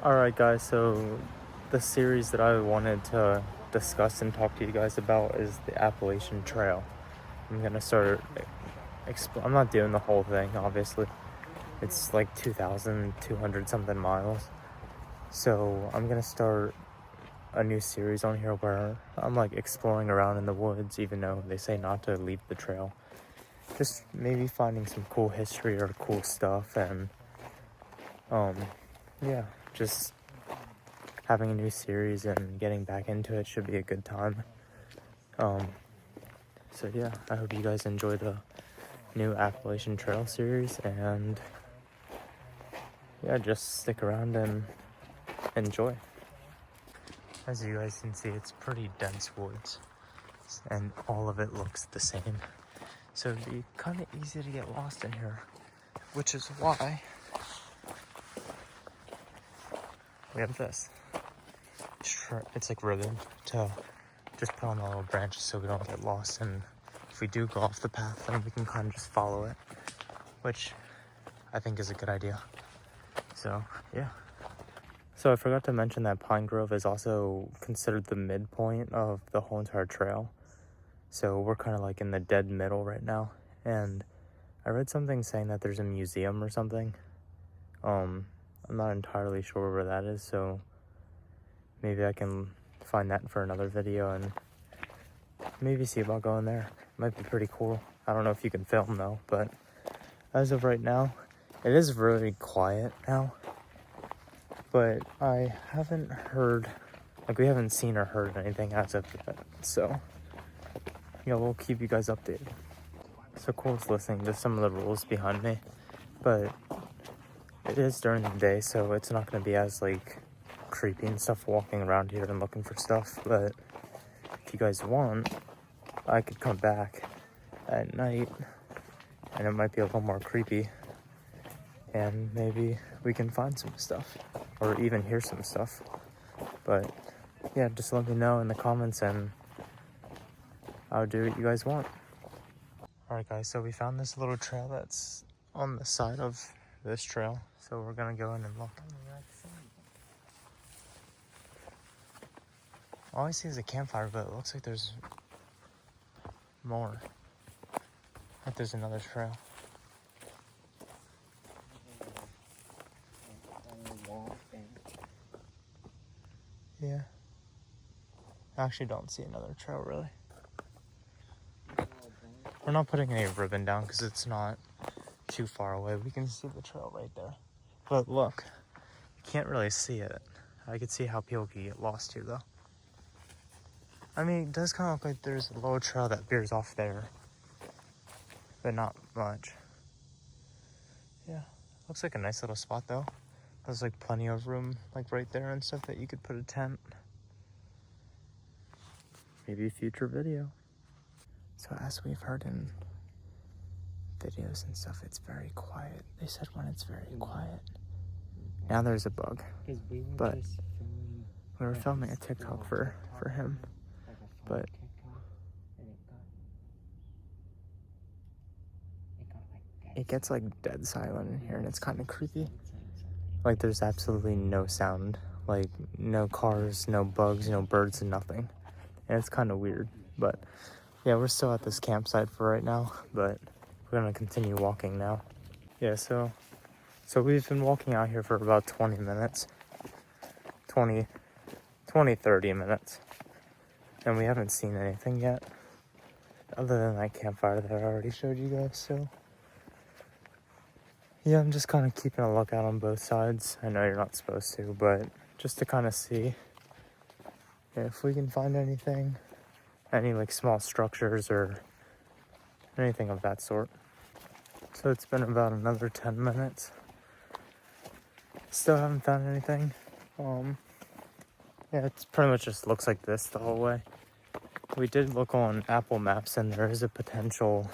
Alright guys, so the series that I wanted to discuss and talk to you guys about is the Appalachian Trail. I'm gonna start I'm not doing the whole thing, obviously. It's like 2,200 something miles. So I'm gonna start a new series on here where I'm like exploring around in the woods, even though they say not to leave the trail. Just maybe finding some cool history or cool stuff, and yeah, just having a new series and getting back into it should be a good time. So yeah, I hope you guys enjoy the new Appalachian Trail series, and yeah, just stick around and enjoy. As you guys can see, it's pretty dense woods, and all of it looks the same. So it'd be kind of easy to get lost in here, which is why we have this. It's like ribbon to just put on the little branches so we don't get lost, and if we do go off the path, then we can kind of just follow it, which I think is a good idea. So yeah. So I forgot to mention that Pine Grove is also considered the midpoint of the whole entire trail. So we're kind of like in the dead middle right now. And I read something saying that there's a museum or something. I'm not entirely sure where that is, so maybe I can find that for another video and maybe see about going there. Might be pretty cool. I don't know if you can film though, but as of right now, it is really quiet now. But I haven't heard, like we haven't seen or heard anything as of yet. So yeah, we'll keep you guys updated. So Cole's listening to some of the rules behind me, but it is during the day, so it's not going to be as like creepy and stuff walking around here and looking for stuff. But if you guys want, I could come back at night and it might be a little more creepy, and maybe we can find some stuff or even hear some stuff. But yeah, just let me know in the comments and I'll do what you guys want. Alright guys, so we found this little trail that's on the side of this trail, so we're gonna go in and look. All I see is a campfire, but it looks like there's more. Like there's another trail. Yeah. I actually don't see another trail really. We're not putting any ribbon down because it's not too far away. We can see the trail right there. But look, you can't really see it. I could see how people could get lost here though. I mean, it does kind of look like there's a little trail that veers off there, but not much. Yeah, looks like a nice little spot though. There's like plenty of room like right there and stuff that you could put a tent. Maybe a future video. So as we've heard in videos and stuff, it's very quiet. They said when it's very quiet. Now there's a bug, but we were filming a TikTok for him, but it gets like dead silent in here and it's kind of creepy. Like there's absolutely no sound, like no cars, no bugs, no birds, and nothing. And it's kind of weird, but yeah, we're still at this campsite for right now, but we're gonna continue walking now. Yeah, so we've been walking out here for about 20 minutes, 30 minutes, and we haven't seen anything yet, other than that campfire that I already showed you guys. So yeah, I'm just kind of keeping a lookout on both sides. I know you're not supposed to, but just to kind of see if we can find anything, any like small structures or anything of that sort. So it's been about another 10 minutes. Still haven't found anything. Yeah, it's pretty much just looks like this the whole way. We did look on Apple Maps and there is a potential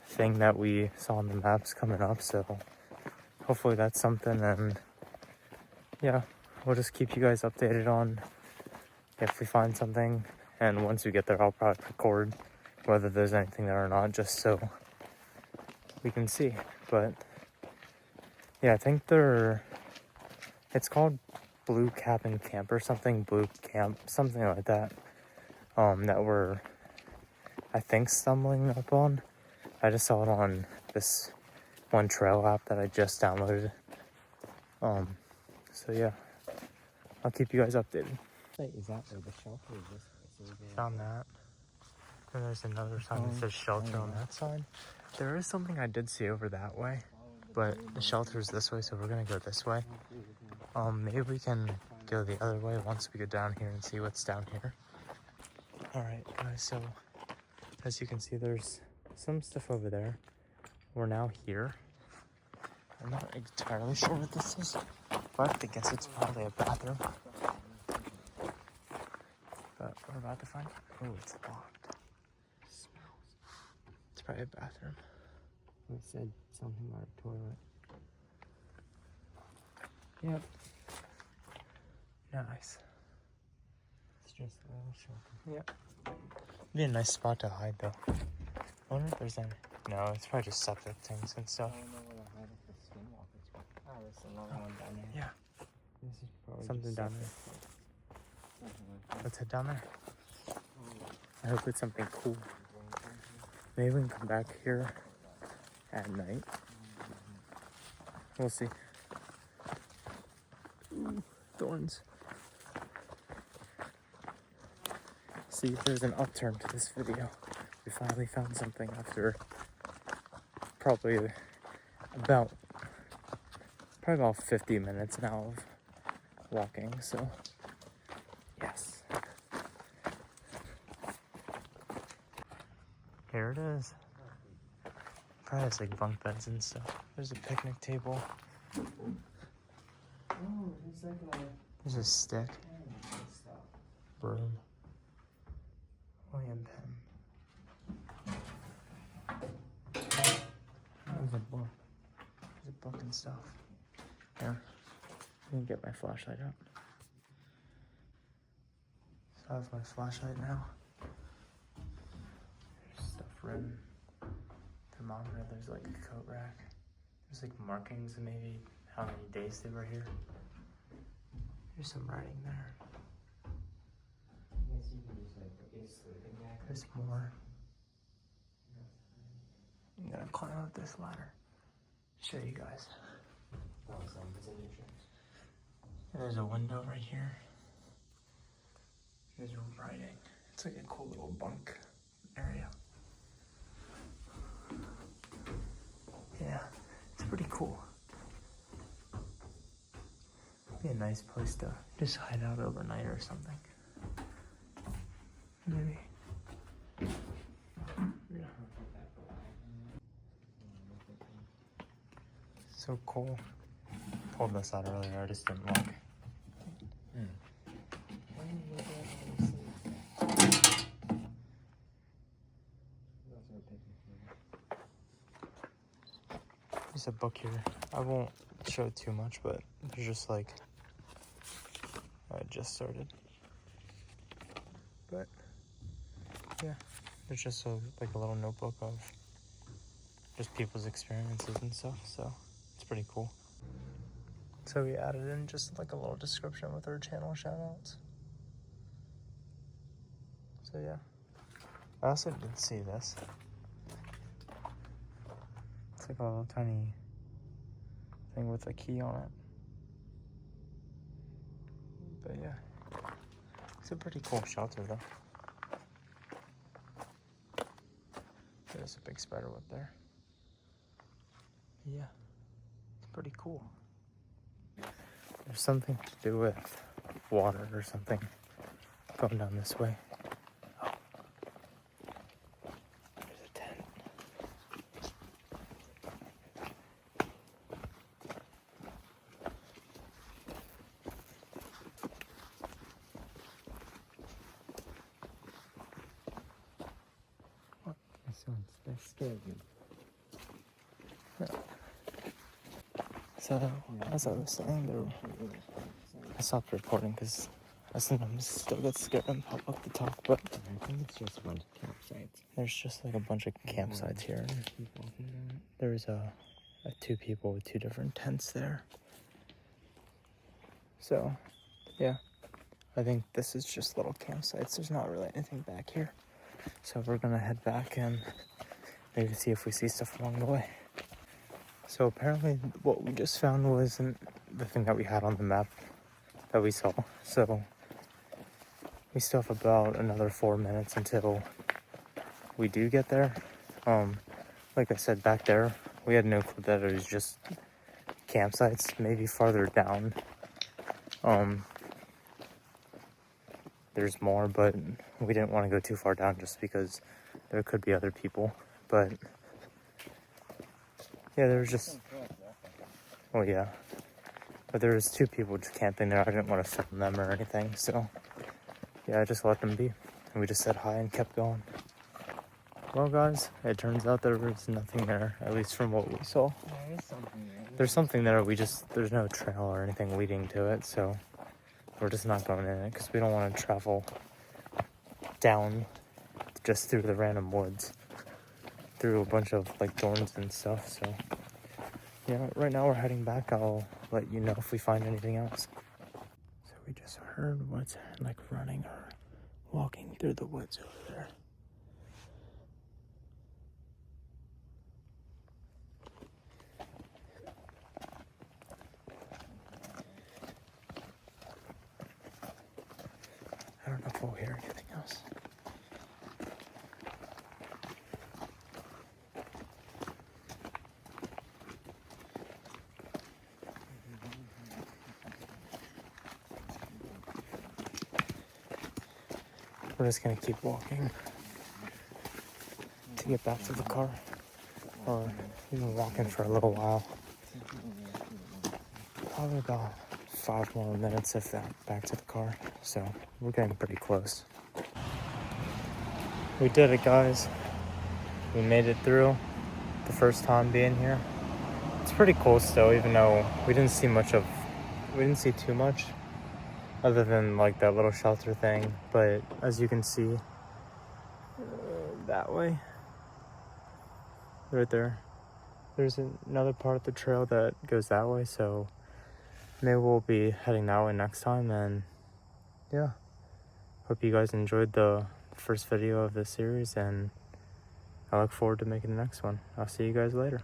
thing that we saw on the maps coming up, so hopefully that's something, and yeah, we'll just keep you guys updated on if we find something, and once we get there I'll probably record whether there's anything there or not, just so we can see. But yeah, I think they're It's called Blue Cabin Camp or something. Blue Camp, something like that. That we're, I think, stumbling up on. I just saw it on this one trail app that I just downloaded. So yeah, I'll keep you guys updated. Is that where the shelter is? Found that. And there's another sign that says shelter on that side. There is something I did see over that way, but the shelter is this way, so we're gonna go this way. Maybe we can go the other way once we get down here and see what's down here. All right, guys, so as you can see, there's some stuff over there. We're now here. I'm not entirely sure what this is, but I guess it's probably a bathroom. But we're about to find out. Oh, it's locked. It smells. It's probably a bathroom. It said something about a toilet. Yep. Nice. It's just a little shelter. Yep. Be a nice spot to hide, though. I wonder if there's any. No, it's probably just septic things and stuff. I don't know where to hide if the skinwalkers were. Oh, there's another one down there. Yeah. This is probably Something just down there. Let's head down there. I hope it's something cool. Maybe we can come back here at night. We'll see. Ooh, thorns. See, there's an upturn to this video. We finally found something after probably about 50 minutes now of walking, so yes. Here it is. Probably has like bunk beds and stuff. There's a picnic table. Oh, it's like a... There's a stick. Broom. William Penn. There's a book. There's a book and stuff. Here. Let me get my flashlight out. So I have my flashlight now. There's stuff written. Thermometer, there's like a coat rack. There's like markings of maybe how many days they were here. There's some writing there. There's more. I'm gonna climb up this ladder. Show you guys. And there's a window right here. There's writing. It's like a cool little bunk area. Yeah, it's pretty cool. Be a nice place to just hide out overnight or something. Maybe. Yeah. So cool. Pulled this out earlier, I just didn't look. There's a book here. I won't show too much, but there's just like, I just started. But yeah, there's just like a little notebook of just people's experiences and stuff, so it's pretty cool. So we added in just like a little description with our channel shoutouts. So yeah. I also did see this. It's like a little tiny thing with a key on it. But yeah. It's a pretty cool shelter though. There's a big spider web there. Yeah. It's pretty cool. There's something to do with water or something going down this way. Oh. There's a tent. What? That scared you. Yeah. So, as I was saying, I stopped recording because I sometimes still get scared and pop up to talk, but I think it's just a bunch of campsites. there's just like a bunch of campsites here. There's two people with two different tents there. So, yeah. I think this is just little campsites. There's not really anything back here. So we're gonna head back and maybe see if we see stuff along the way. So apparently what we just found wasn't the thing that we had on the map that we saw. So we still have about another 4 minutes until we do get there. Like I said, back there, we had no clue that it was just campsites, maybe farther down. There's more, but we didn't want to go too far down just because there could be other people. But yeah, there was just, well, yeah, but there was 2 people just camping there. I didn't want to film them or anything, so yeah, I just let them be, and we just said hi and kept going. Well, guys, it turns out there was nothing there, at least from what we saw. There is something there. There's something there, there's no trail or anything leading to it, so we're just not going in it because we don't want to travel down just through the random woods, through a bunch of like thorns and stuff. So yeah, right now we're heading back. I'll let you know if we find anything else. So we just heard what's like running or walking through the woods over there. I don't know if we'll hear anything else. We're just gonna keep walking to get back to the car, or even walking for a little while. Probably about 5 more minutes, if that, back to the car. So we're getting pretty close. We did it, guys. We made it through the first time being here. It's pretty cool still, even though we didn't see too much other than like that little shelter thing. But as you can see, that way, right there, there's another part of the trail that goes that way. So maybe we'll be heading that way next time. And yeah, hope you guys enjoyed the first video of this series, and I look forward to making the next one. I'll see you guys later.